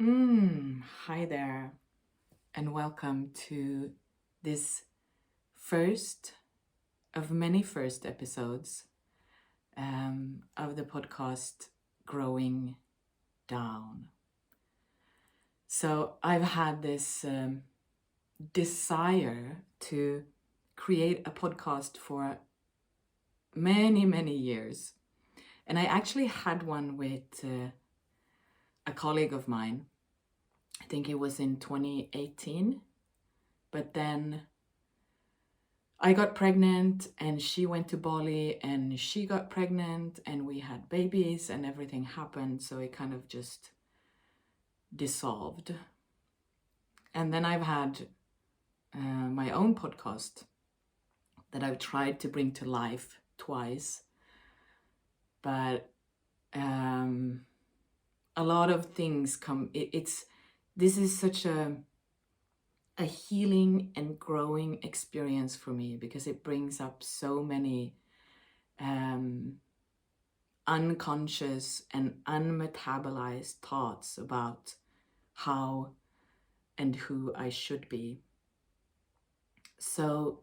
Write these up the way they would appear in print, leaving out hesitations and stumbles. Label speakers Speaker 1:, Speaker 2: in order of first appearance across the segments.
Speaker 1: Hi there, and welcome to this first of many first episodes of the podcast Growing Down. So, I've had this desire to create a podcast for many, many years. And I actually had one with a colleague of mine. I think it was in 2018, but then I got pregnant and she went to Bali and she got pregnant and we had babies and everything happened. So it kind of just dissolved. And then I've had my own podcast that I've tried to bring to life twice. But a lot of things come, this is such a healing and growing experience for me because it brings up so many unconscious and unmetabolized thoughts about how and who I should be. So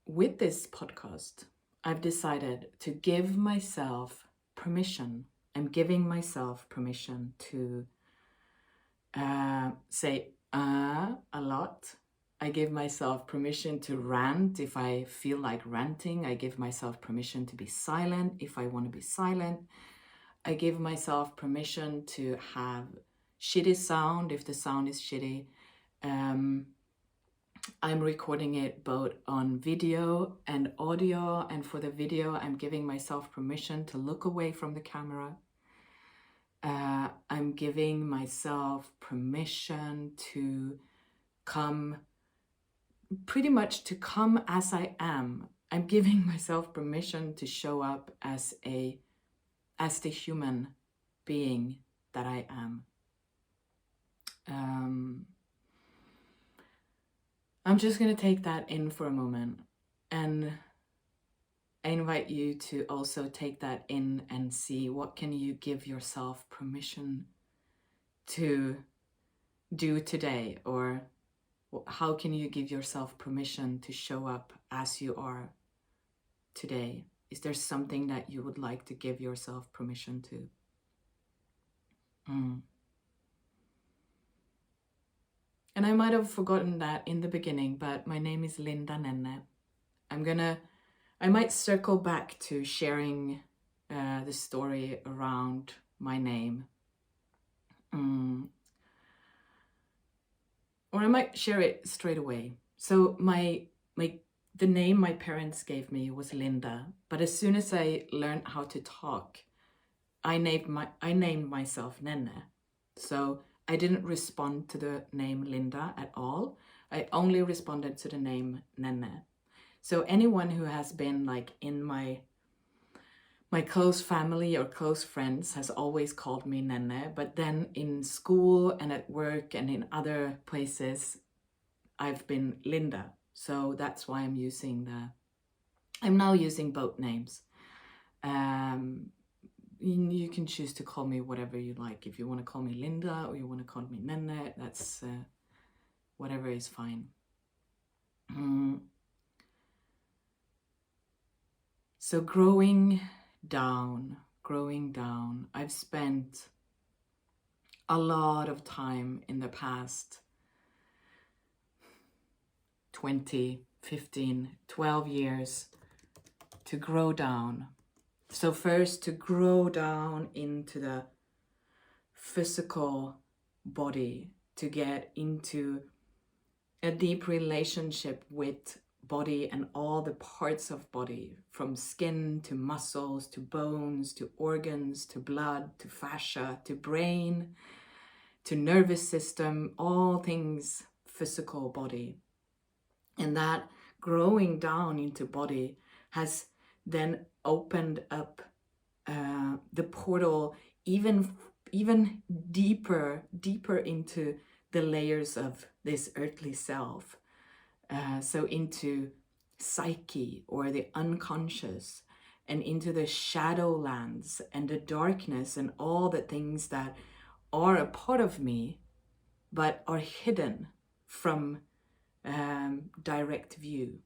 Speaker 1: with this podcast, I've decided to give myself permission. I'm giving myself permission to say a lot. I give myself permission to rant if I feel like ranting. I give myself permission to be silent if I want to be silent. I give myself permission to have shitty sound if the sound is shitty. I'm recording it both on video and audio, and for the video, I'm giving myself permission to look away from the camera. I'm giving myself permission to come, pretty much to come as I am. I'm giving myself permission to show up as the human being that I am. I'm just going to take that in for a moment, and I invite you to also take that in and see what can you give yourself permission to do today, or how can you give yourself permission to show up as you are today? Is there something that you would like to give yourself permission to? And I might have forgotten that in the beginning, but my name is Linda Nenne. I might circle back to sharing the story around my name. Or I might share it straight away. So the name my parents gave me was Linda, but as soon as I learned how to talk, I named myself Nenne. So I didn't respond to the name Linda at all. I only responded to the name Nenne. So anyone who has been like in my close family or close friends has always called me Nenne, but then in school and at work and in other places, I've been Linda. So that's why I'm now using both names. You can choose to call me whatever you like. If you want to call me Linda or you want to call me Nenne, that's whatever is fine. So growing down. I've spent a lot of time in the past 20, 15, 12 years to grow down. So first to grow down into the physical body, to get into a deep relationship with body and all the parts of body, from skin to muscles to bones to organs to blood to fascia to brain to nervous system, all things physical body. And that growing down into body has then opened up the portal even deeper into the layers of this earthly self. So into psyche, or the unconscious, and into the shadow lands and the darkness and all the things that are a part of me, but are hidden from direct view.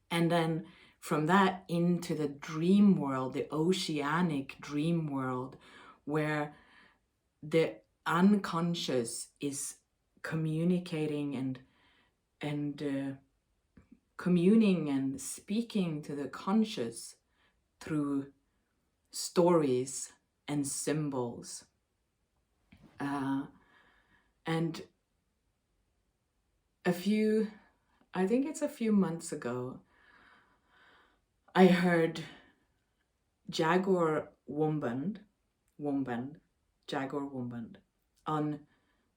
Speaker 1: And then from that into the dream world, the oceanic dream world, where the unconscious is communicating and communing and speaking to the conscious through stories and symbols. And I think it's a few months ago, I heard Jaguar Wombat on,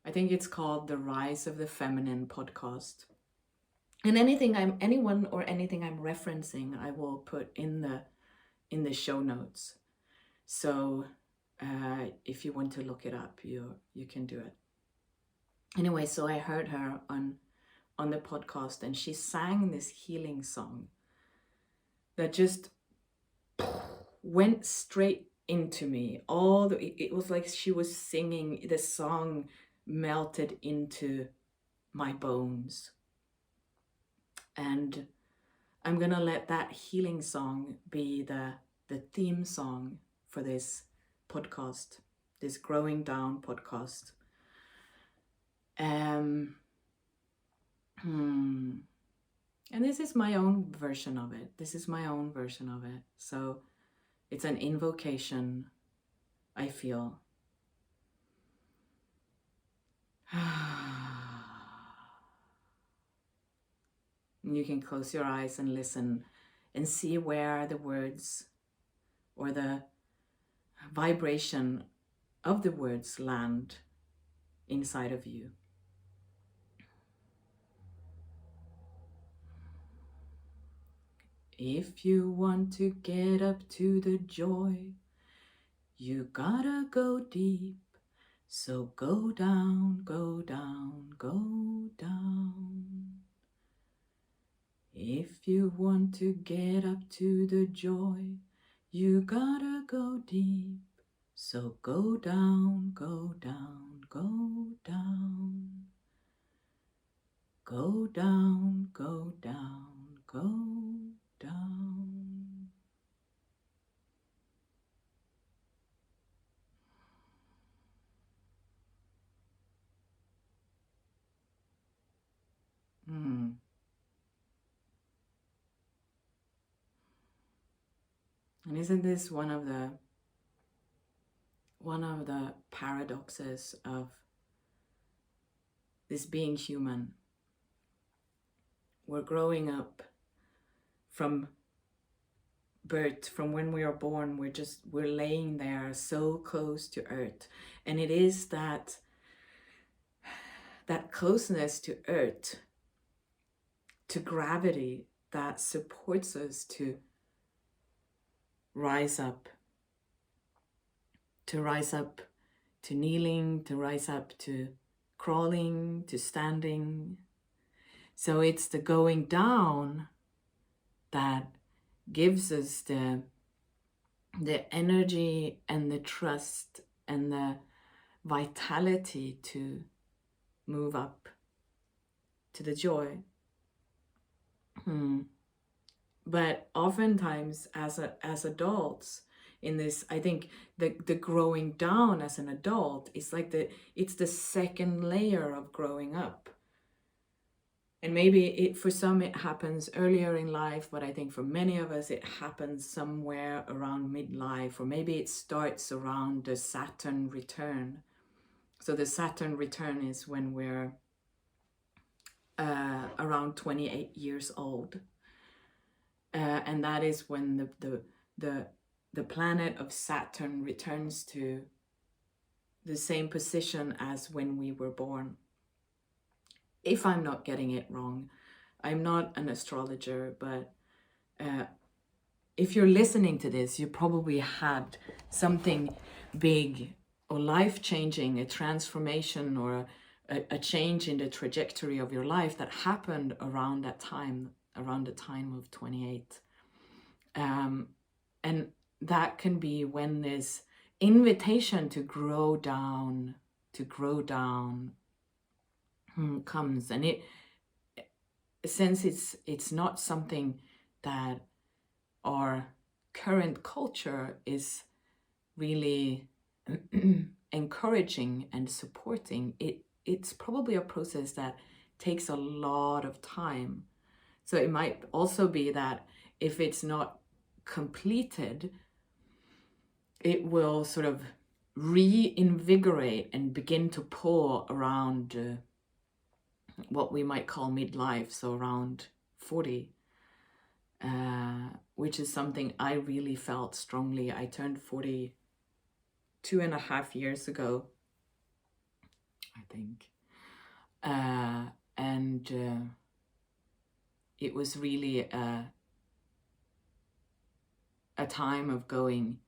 Speaker 1: I think it's called The Rise of the Feminine podcast. And anything I'm referencing, I will put in the show notes. So if you want to look it up, you can do it. Anyway, so I heard her on the podcast, and she sang this healing song that just went straight into me. It was like she was singing, the song melted into my bones. And I'm gonna let that healing song be the theme song for this podcast, this Growing Down podcast. And this is my own version of it. So it's an invocation, I feel. You can close your eyes and listen and see where the words or the vibration of the words land inside of you. If you want to get up to the joy, you gotta go deep. So go down, go down, go down. If you want to get up to the joy, you gotta go deep. So go down, go down, go down. Go down, go down, go down. And isn't this one of the paradoxes of this being human? We're growing up from birth, from when we are born, we're laying there so close to earth. And it is that closeness to earth, to gravity, that supports us to rise up to kneeling, to rise up to crawling, to standing. So it's the going down that gives us the energy and the trust and the vitality to move up to the joy. But oftentimes as adults in this, I think the growing down as an adult is like it's the second layer of growing up. And maybe for some it happens earlier in life, but I think for many of us it happens somewhere around midlife, or maybe it starts around the Saturn return. So the Saturn return is when we're around 28 years old. And that is when the planet of Saturn returns to the same position as when we were born. If I'm not getting it wrong, I'm not an astrologer, but if you're listening to this, you probably had something big or life-changing, a transformation or a change in the trajectory of your life that happened around that time, around the time of 28. And that can be when this invitation to grow down comes. And it, since it's not something that our current culture is really encouraging and supporting, it's probably a process that takes a lot of time. So it might also be that if it's not completed, it will sort of reinvigorate and begin to pull around what we might call midlife, so around 40, which is something I really felt strongly. I turned 40 2.5 years ago, I think. And it was really a time of going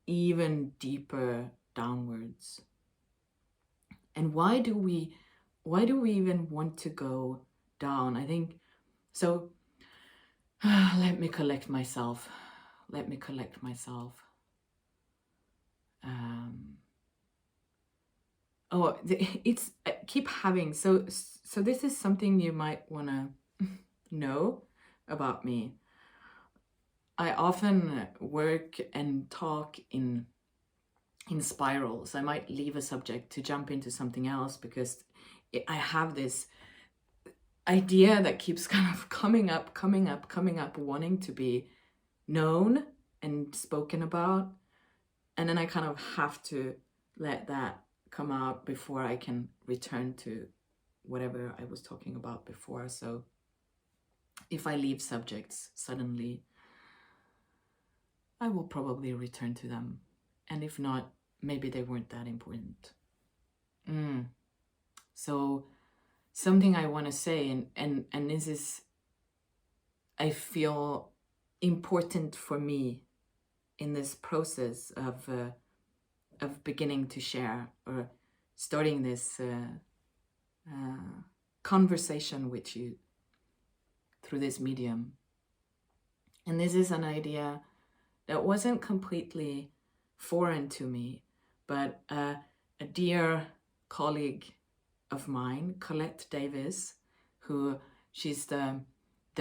Speaker 1: even deeper downwards. And why do we even want to go down? I think so. Let me collect myself. It's keep having. So this is something you might want to know about me. I often work and talk in spirals. I might leave a subject to jump into something else because I have this idea that keeps kind of coming up, wanting to be known and spoken about. And then I kind of have to let that come out before I can return to whatever I was talking about before. So if I leave subjects suddenly, I will probably return to them. And if not, maybe they weren't that important. So something I want to say, and this is, I feel, important for me in this process of beginning to share or starting this conversation with you through this medium. And this is an idea that wasn't completely foreign to me, but a dear colleague of mine, Colette Davis, who she's the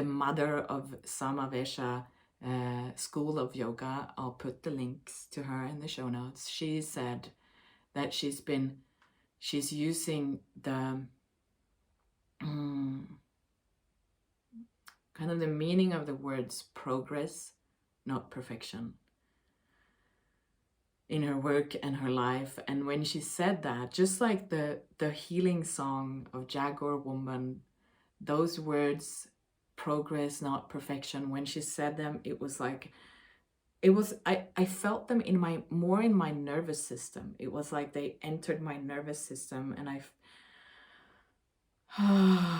Speaker 1: mother of Samavesha School of Yoga. I'll put the links to her in the show notes. She said that she's using the kind of the meaning of the words progress, not perfection, in her work and her life. And when she said that, just like the healing song of Jaguar Woman, those words, progress, not perfection, when she said them, it was like, I felt them more in my nervous system. It was like they entered my nervous system, and I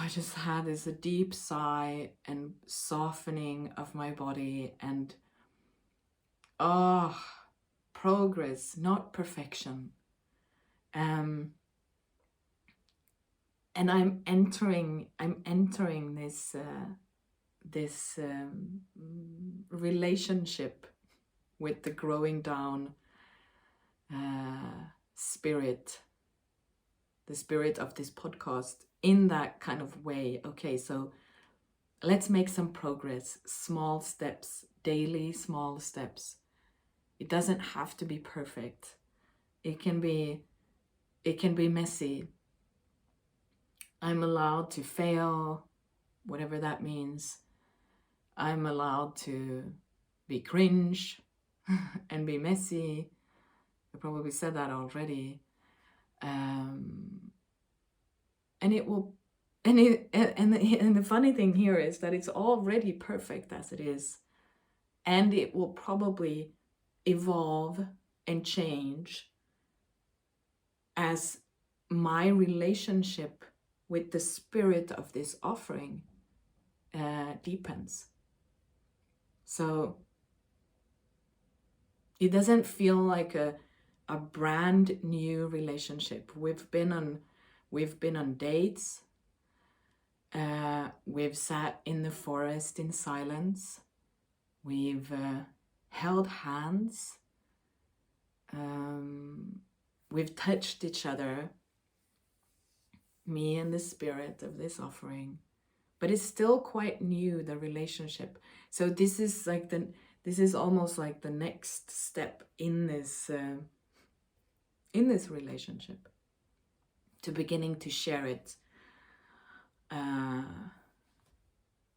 Speaker 1: just had this deep sigh and softening of my body, and progress, not perfection. And I'm entering this relationship with the growing down spirit, the spirit of this podcast, in that kind of way. Okay, so let's make some progress, small steps, daily small steps. It doesn't have to be perfect. It can be messy. I'm allowed to fail, whatever that means. I'm allowed to be cringe and be messy. I probably said that already. And it will, and the funny thing here is that it's already perfect as it is, and it will probably evolve and change as my relationship with the spirit of this offering deepens. So it doesn't feel like a brand new relationship. We've been on dates. We've sat in the forest in silence. We've held hands. we've touched each other, me and the spirit of this offering, but it's still quite new, the relationship. So this is like this is almost like the next step in this relationship, to beginning to share it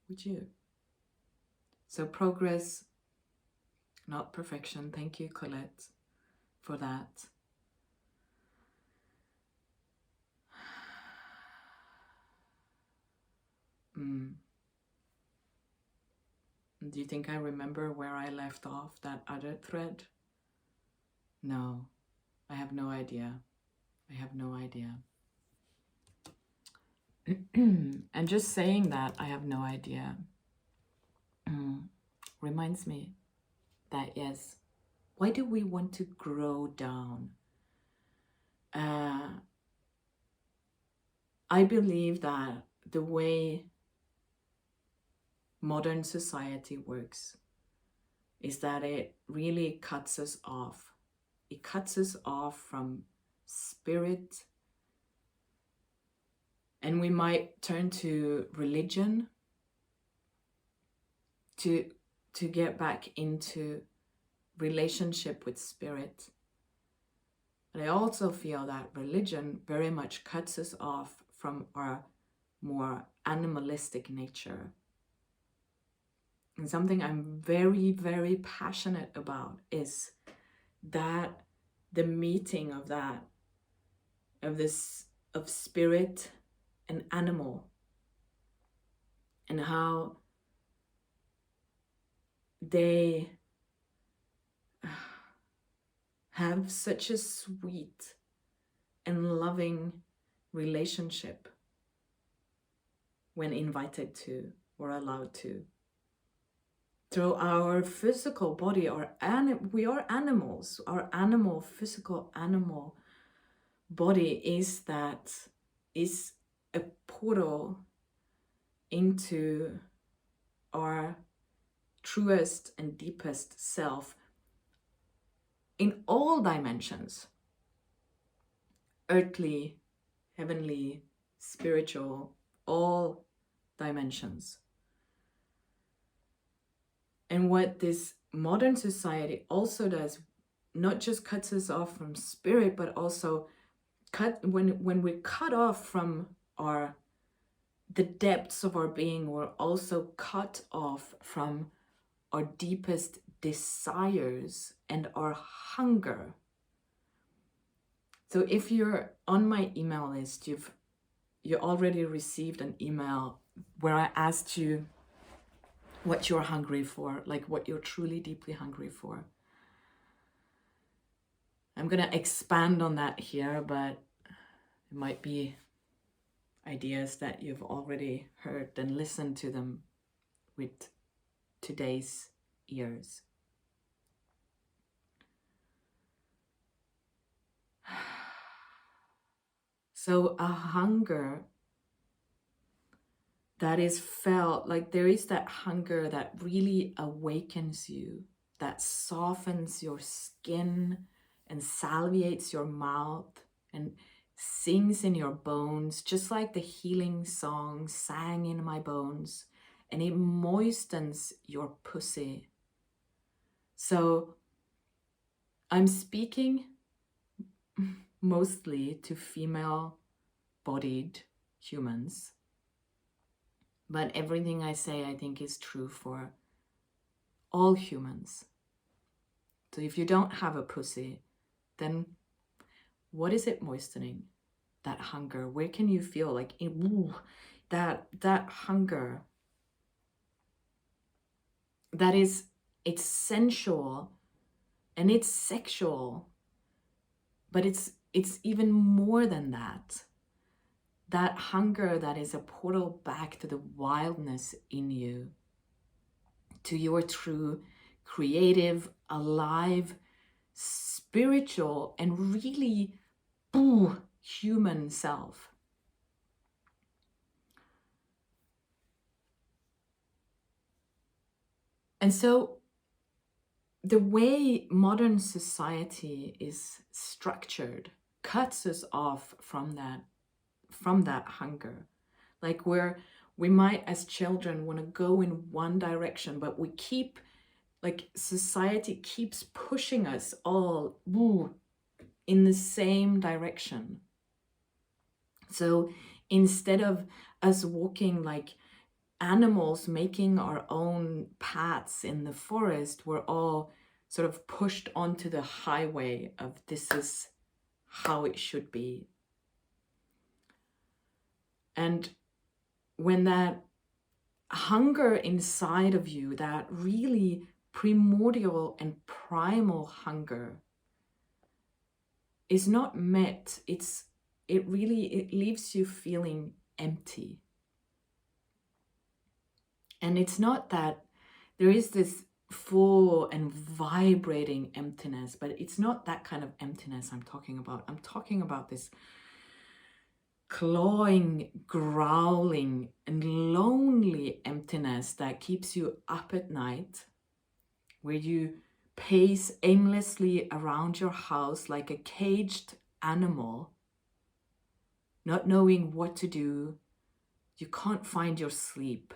Speaker 1: with you. So progress, not perfection. Thank you, Colette, for that. Do you think I remember where I left off that other thread? No, I have no idea. I have no idea. And just saying that I have no idea reminds me that, yes, why do we want to grow down? I believe that the way modern society works is that it really cuts us off. It cuts us off from spirit. And we might turn to religion to get back into relationship with spirit. But I also feel that religion very much cuts us off from our more animalistic nature. And something I'm very, very passionate about is that the meeting of that, of spirit and animal, and how they have such a sweet and loving relationship when invited to or allowed to. Through our physical body, we are animals. Our physical animal body is a portal into our truest and deepest self in all dimensions: earthly, heavenly, spiritual, all dimensions. And what this modern society also does, not just cuts us off from spirit, but also when we cut off from the depths of our being, we're also cut off from our deepest desires and our hunger. So if you're on my email list, you already received an email where I asked you what you're hungry for, like what you're truly deeply hungry for. I'm gonna expand on that here, but it might be ideas that you've already heard and listened to them with today's ears. So a hunger that is felt, like there is that hunger that really awakens you, that softens your skin and salviates your mouth and sings in your bones, just like the healing song sang in my bones, and it moistens your pussy. So I'm speaking mostly to female-bodied humans, but everything I say, I think, is true for all humans. So if you don't have a pussy, then what is it moistening? That hunger. Where can you feel like that hunger? That is, it's sensual and it's sexual, but it's even more than that. That hunger that is a portal back to the wildness in you, to your true creative, alive, spiritual, and really human self. And so the way modern society is structured cuts us off from that hunger. Like we might as children want to go in one direction, but we keep, like society keeps pushing us all in the same direction. So instead of us walking like animals, making our own paths in the forest, we're all sort of pushed onto the highway of this is how it should be. And when that hunger inside of you, that really primordial and primal hunger, is not met, it leaves you feeling empty. And it's not that there is this full and vibrating emptiness, but it's not that kind of emptiness I'm talking about. I'm talking about this clawing, growling, and lonely emptiness that keeps you up at night, where you pace aimlessly around your house like a caged animal, not knowing what to do. You can't find your sleep.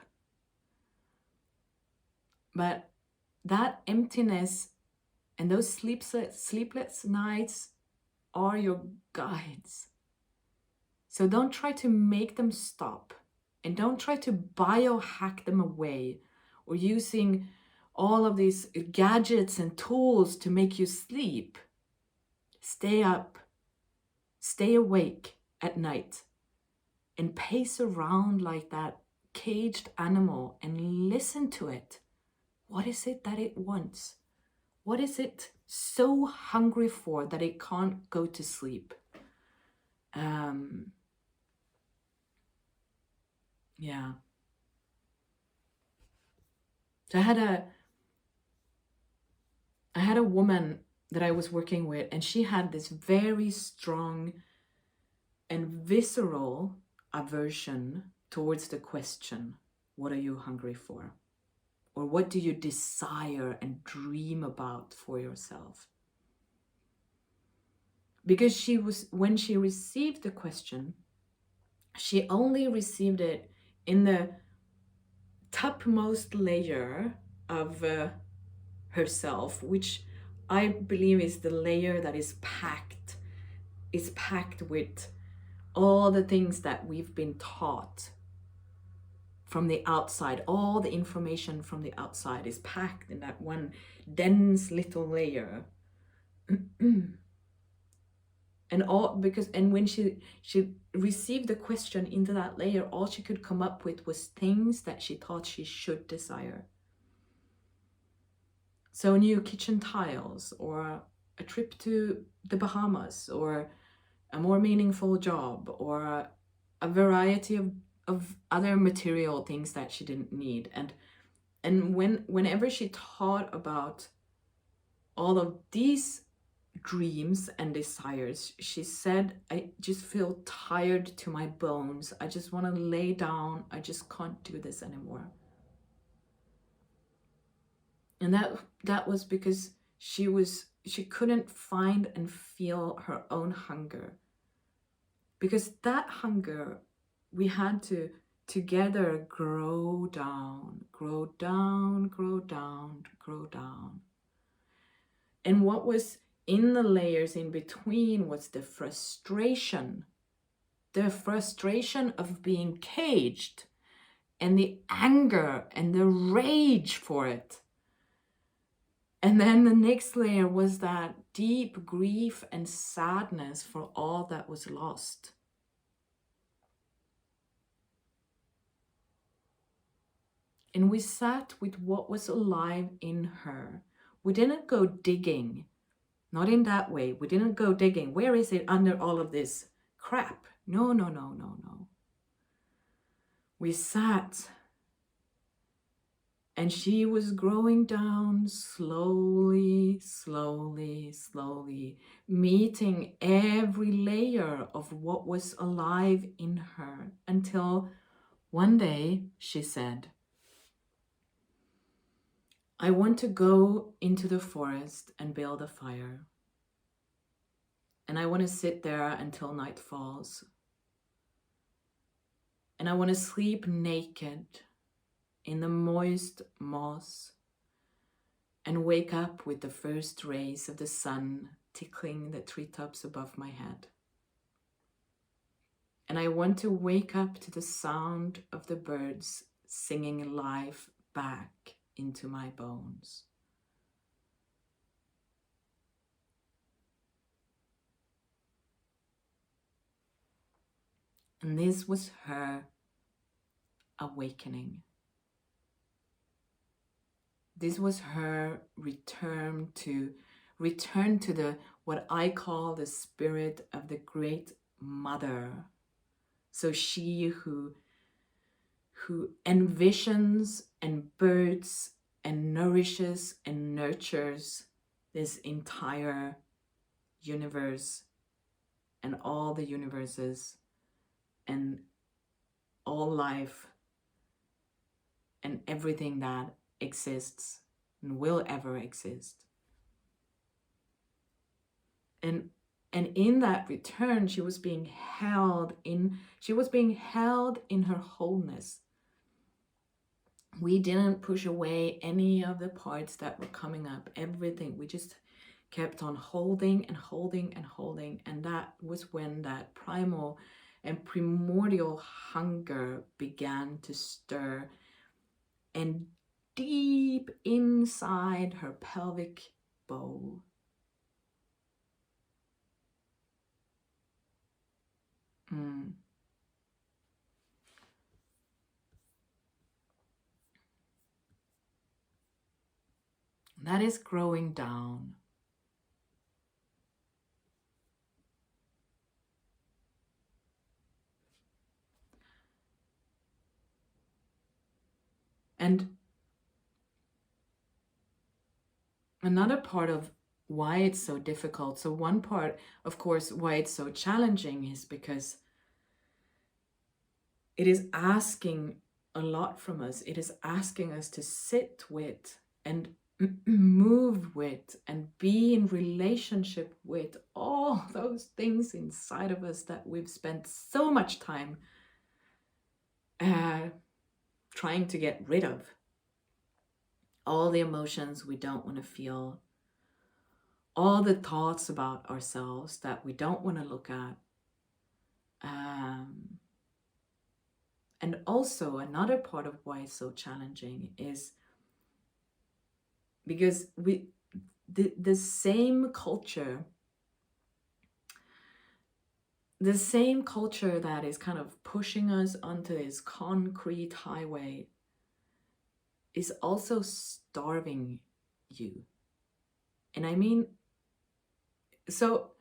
Speaker 1: But that emptiness and those sleepless nights are your guides. So don't try to make them stop, and don't try to biohack them away, or using all of these gadgets and tools to make you sleep. Stay up, stay awake at night, and pace around like that caged animal and listen to it. What is it that it wants? What is it so hungry for that it can't go to sleep? Yeah. So I had a woman that I was working with, and she had this very strong and visceral aversion towards the question, what are you hungry for? Or what do you desire and dream about for yourself? Because when she received the question, she only received it in the topmost layer of herself, which I believe is the layer that is packed with all the things that we've been taught from the outside. All the information from the outside is packed in that one dense little layer. And when she received the question into that layer, all she could come up with was things that she thought she should desire. So new kitchen tiles, or a trip to the Bahamas, or a more meaningful job, or a variety of other material things that she didn't need. And whenever she thought about all of these dreams and desires, she said, I just feel tired to my bones. I just want to lay down. I just can't do this anymore. And that was because she couldn't find and feel her own hunger. Because that hunger, we had to together grow down, grow down, grow down, grow down. And what was in the layers in between was the frustration of being caged, and the anger and the rage for it. And then the next layer was that deep grief and sadness for all that was lost. And we sat with what was alive in her. We didn't go digging, not in that way. We didn't go digging. Where is it under all of this crap? No. We sat, and she was growing down slowly, slowly, slowly, meeting every layer of what was alive in her, until one day she said, I want to go into the forest and build a fire. And I want to sit there until night falls. And I want to sleep naked in the moist moss and wake up with the first rays of the sun tickling the treetops above my head. And I want to wake up to the sound of the birds singing life back into my bones. And this was her awakening. This was her return to the what I call the spirit of the great mother. So she who envisions and births and nourishes and nurtures this entire universe and all the universes and all life and everything that exists and will ever exist. And in that return, she was being held in her wholeness. We didn't push away any of the parts that were coming up, everything. We just kept on holding and holding and holding. And that was when that primal and primordial hunger began to stir. And deep inside her pelvic bowl, that is growing down. And another part of why it's so difficult, so one part, of course, why it's so challenging is because it is asking a lot from us. It is asking us to sit with and move with and be in relationship with all those things inside of us that we've spent so much time trying to get rid of. All the emotions we don't want to feel, all the thoughts about ourselves that we don't want to look at. And also another part of why it's so challenging is because the same culture that is kind of pushing us onto this concrete highway is also starving you. And I mean, so,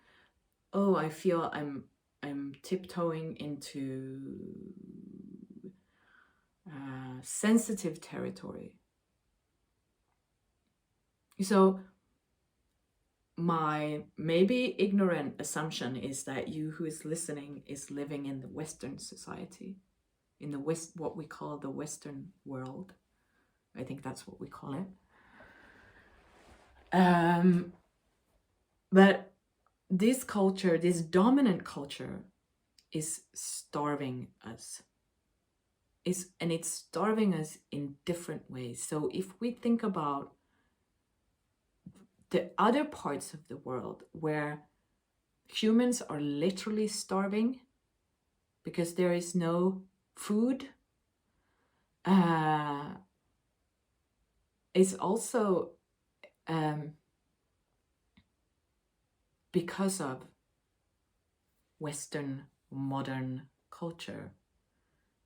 Speaker 1: I feel I'm tiptoeing into sensitive territory. So my maybe ignorant assumption is that you who is listening is living in the Western society, in the West, what we call the Western world. I think that's what we call it. But this culture, this dominant culture, is starving us. And it's starving us in different ways. So if we think about the other parts of the world where humans are literally starving because there is no food, it's also because of Western modern culture,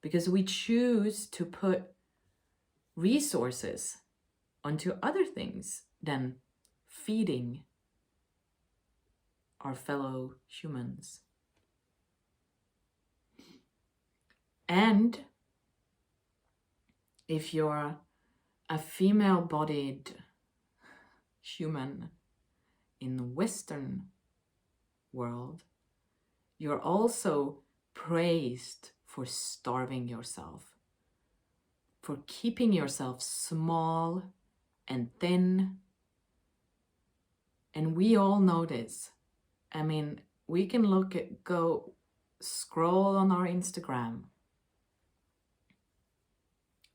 Speaker 1: because we choose to put resources onto other things than feeding our fellow humans. And if you're a female-bodied human in the Western world, you're also praised for starving yourself, for keeping yourself small and thin. And we all know this. I mean, we can go scroll on our Instagram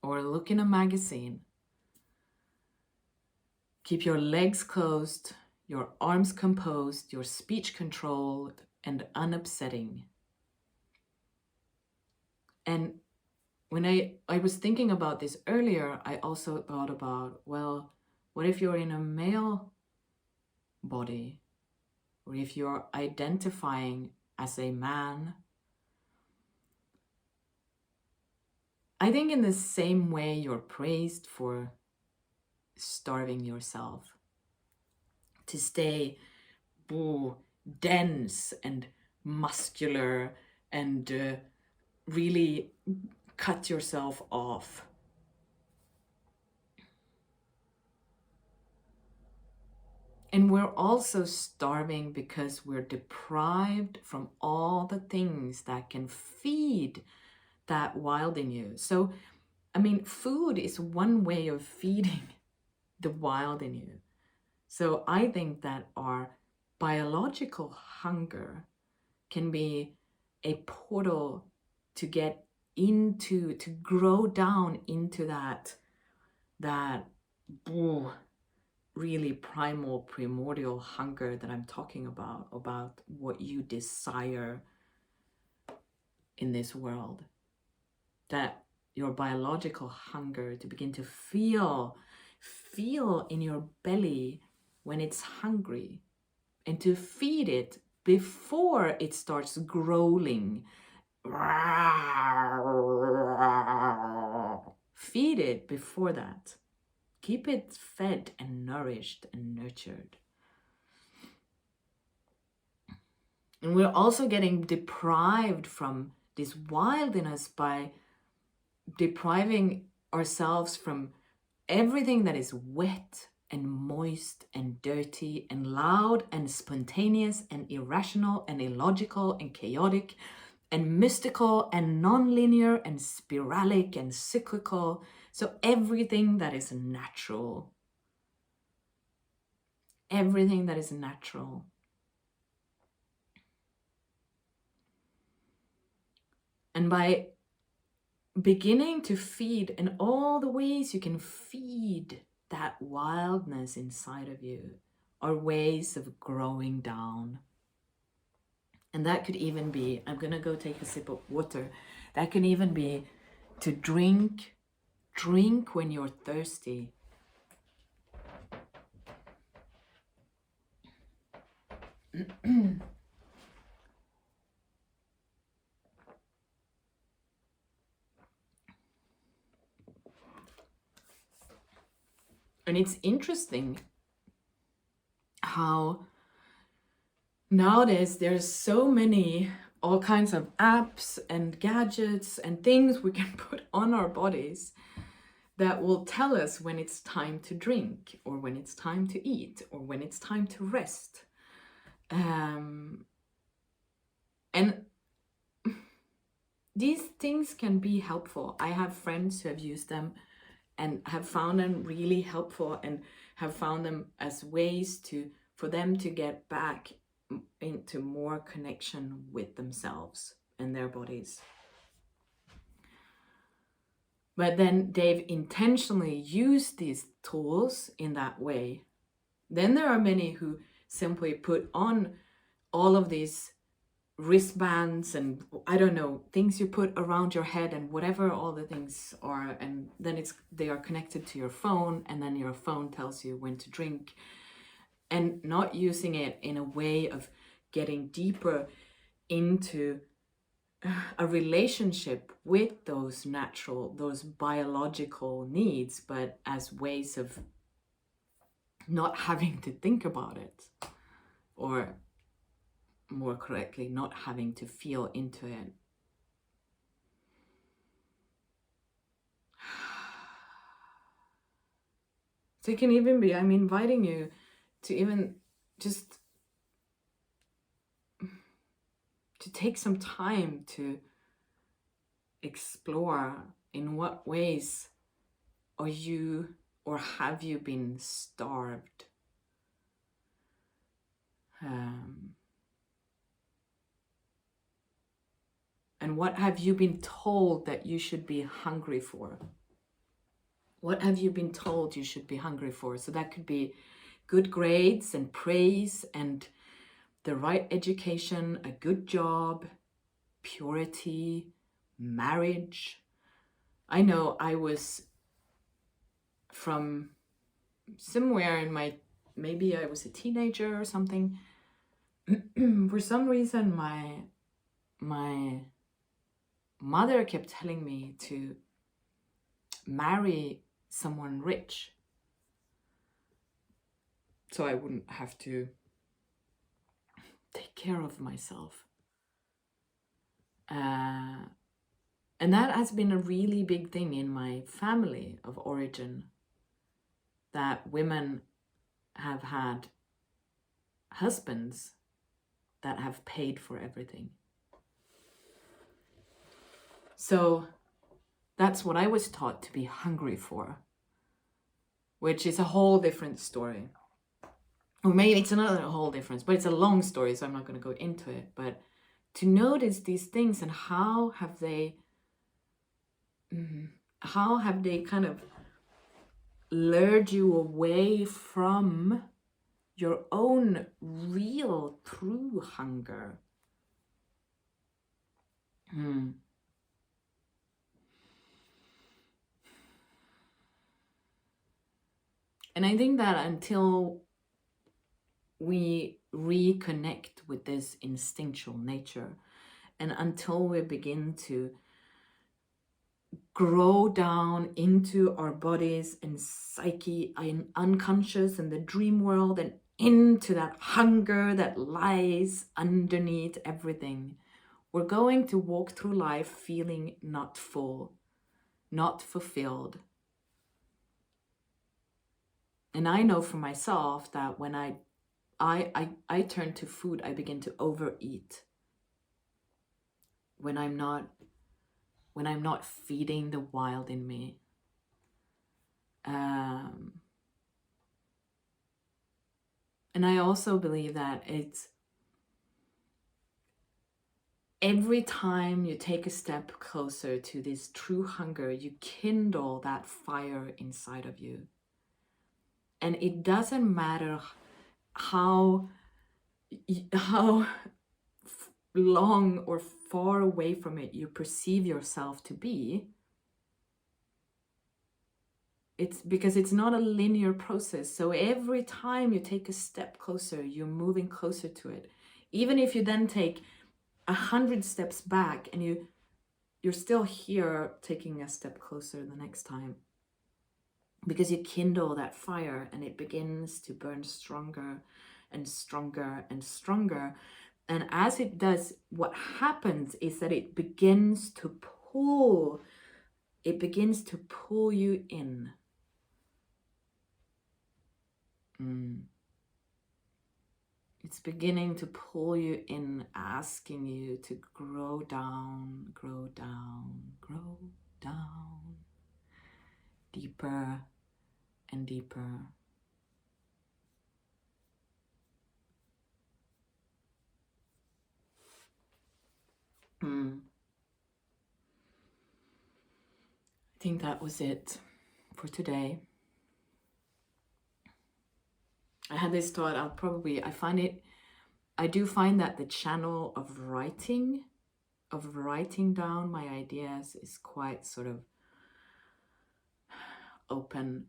Speaker 1: or look in a magazine. Keep your legs closed, your arms composed, your speech controlled and unupsetting. And when I was thinking about this earlier, I also thought about, well, what if you're in a male body? Or if you're identifying as a man? I think in the same way you're praised for starving yourself, to stay dense and muscular and really cut yourself off. And we're also starving because we're deprived from all the things that can feed that wild in you. So, I mean, food is one way of feeding the wild in you. So I think that our biological hunger can be a portal to get into, to grow down into that really primal, primordial hunger that I'm talking about what you desire in this world. That your biological hunger, to begin to feel in your belly when it's hungry, and to feed it before it starts growling. Feed it before that. Keep it fed and nourished and nurtured. And we're also getting deprived from this wildness by depriving ourselves from everything that is wet and moist and dirty and loud and spontaneous and irrational and illogical and chaotic and mystical and non-linear and spiralic and cyclical. So everything that is natural. Everything that is natural. And by beginning to feed in all the ways you can feed that wildness inside of you are ways of growing down. And that could even be, I'm gonna go take a sip of water. That can even be to drink when you're thirsty. And it's interesting how nowadays there's so many, all kinds of apps and gadgets and things we can put on our bodies that will tell us when it's time to drink, or when it's time to eat, or when it's time to rest. And these things can be helpful. I have friends who have used them and have found them really helpful, and have found them as ways for them to get back into more connection with themselves and their bodies. But then they've intentionally used these tools in that way. Then there are many who simply put on all of these wristbands and I don't know, things you put around your head and whatever all the things are, and then they are connected to your phone, and then your phone tells you when to drink, and not using it in a way of getting deeper into a relationship with those biological needs, but as ways of not having to think about it, or more correctly, not having to feel into it. So it can even be, I'm inviting you to even just to take some time to explore in what ways are you or have you been starved. And what have you been told that you should be hungry for? What have you been told you should be hungry for? So that could be good grades and praise and the right education, a good job, purity, marriage. I know I was from somewhere in my, maybe I was a teenager or something. For some reason, my mother kept telling me to marry someone rich so I wouldn't have to take care of myself. And that has been a really big thing in my family of origin, that women have had husbands that have paid for everything. So that's what I was taught to be hungry for, which is a whole different story. Or maybe it's another whole difference, but it's a long story, so I'm not going to go into it. But to notice these things and how have they kind of lured you away from your own real, true hunger. And I think that until we reconnect with this instinctual nature, and until we begin to grow down into our bodies and psyche and unconscious and the dream world and into that hunger that lies underneath everything, we're going to walk through life feeling not full, not fulfilled. And I know for myself that when I turn to food, I begin to overeat. When I'm not feeding the wild in me. And I also believe that it's every time you take a step closer to this true hunger, you kindle that fire inside of you. And it doesn't matter how long or far away from it you perceive yourself to be. It's because it's not a linear process. So every time you take a step closer, you're moving closer to it. Even if you then take 100 steps back and you're still here taking a step closer the next time, because you kindle that fire and it begins to burn stronger and stronger and stronger. And as it does, what happens is that it begins to pull you in. It's beginning to pull you in, asking you to grow down, grow down, grow down, deeper and deeper. I think that was it for today. I had this thought, I do find that the channel of writing down my ideas is quite sort of open.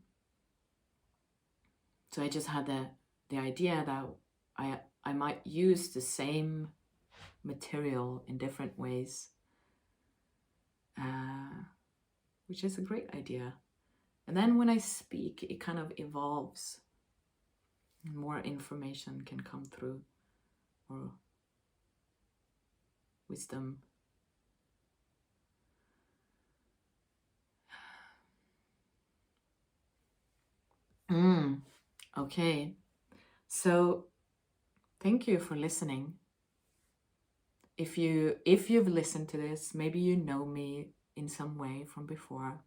Speaker 1: So I just had the idea that I might use the same material in different ways, which is a great idea. And then when I speak, it kind of evolves. More information can come through, or wisdom. Okay, so thank you for listening. If you've listened to this, maybe you know me in some way from before.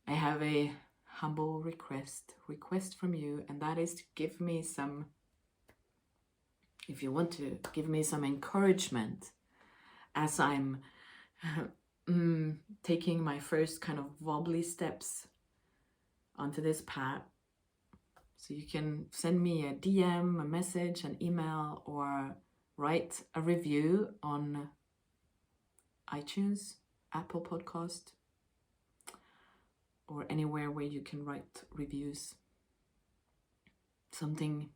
Speaker 1: I have a humble request from you, and that is to give me some, if you want to, give me some encouragement as I'm taking my first kind of wobbly steps onto this path. So you can send me a DM, a message, an email, or write a review on iTunes, Apple Podcast, or anywhere where you can write reviews. Something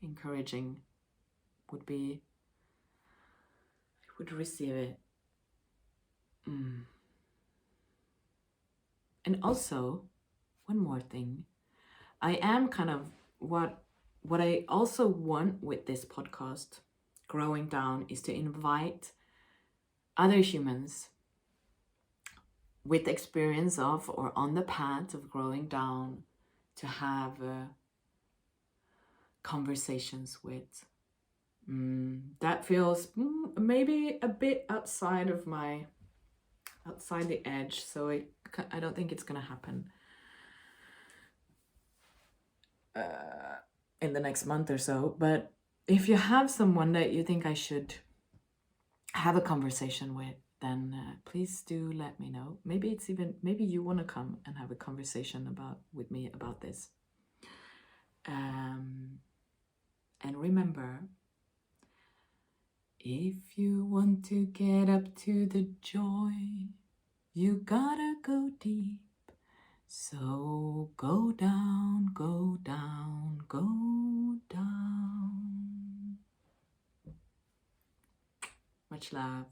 Speaker 1: encouraging would be, I would receive it. And also, one more thing. I am kind of what I also want with this podcast, Growing Down, is to invite other humans with experience of or on the path of growing down to have conversations with. That feels maybe a bit outside the edge, so I don't think it's gonna happen in the next month or so. But if you have someone that you think I should have a conversation with, then please do let me know. Maybe you want to come and have a conversation with me about this. And remember, if you want to get up to the joy, you gotta go deep. So go down, go down, go down. Much love.